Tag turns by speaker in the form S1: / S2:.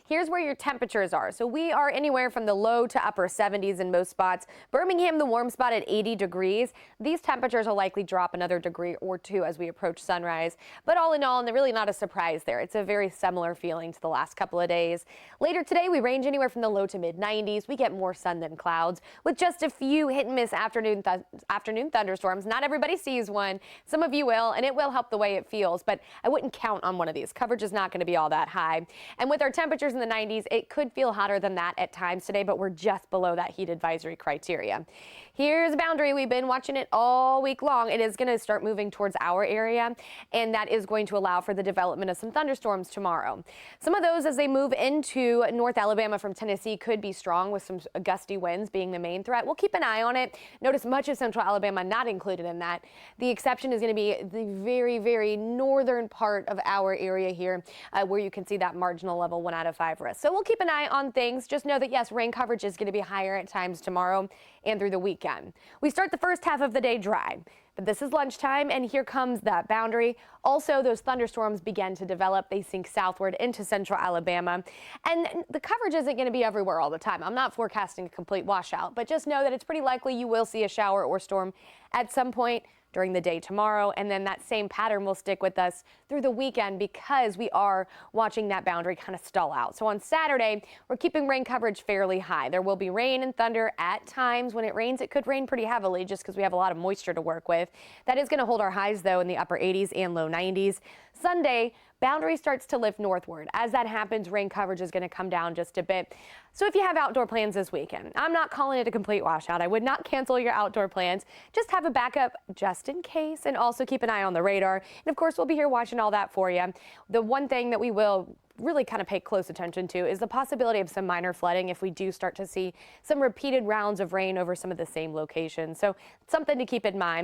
S1: Here's where your temperatures are. So we are anywhere from the low to upper 70s in most spots. Birmingham, the warm spot at 80 degrees. These temperatures will likely drop another degree or two as we approach sunrise. But all in all, and really not a surprise there. It's a very similar feeling to the last couple of days. Later today, we range anywhere from the low to mid 90s. We get more sun than clouds with just a few hit and miss afternoon thunderstorms. Not everybody sees one. Some of you will, and it will help the way it feels, but I wouldn't count on one of these. Coverage is not going to be all that high. And with our temperatures in the 90s, it could feel hotter than that at times today, but we're just below that heat advisory criteria. Here's a boundary. We've been watching it all week long. It is going to start moving towards our area, and that is going to allow for the development of some thunderstorms tomorrow. Some of those, as they move into North Alabama from Tennessee, could be strong with some gusty winds being the main threat. We'll keep an eye on it. Notice much of central Alabama not included in that. The exception is going to be the very, very northern part of our area here, where you can see that marginal level 1 out of 5 risk. So we'll keep an eye on things. Just know that, yes, rain coverage is going to be higher at times tomorrow and through the weekend. We start the first half of the day dry, but this is lunchtime, and here comes that boundary. Also, those thunderstorms begin to develop. They sink southward into central Alabama, and the coverage isn't going to be everywhere all the time. I'm not forecasting a complete washout, but just know that it's pretty likely you will see a shower or storm at some point during the day tomorrow, and then that same pattern will stick with us through the weekend because we are watching that boundary kind of stall out. So on Saturday, we're keeping rain coverage fairly high. There will be rain and thunder at times. When it rains, it could rain pretty heavily just because we have a lot of moisture to work with. That is going to hold our highs, though, in the upper 80s and low 90s. Sunday, boundary starts to lift northward. As that happens, rain coverage is going to come down just a bit. So if you have outdoor plans this weekend, I'm not calling it a complete washout. I would not cancel your outdoor plans. Just have a backup just in case, and also keep an eye on the radar. And of course, we'll be here watching all that for you. The one thing that we will really kind of pay close attention to is the possibility of some minor flooding if we do start to see some repeated rounds of rain over some of the same locations. So something to keep in mind.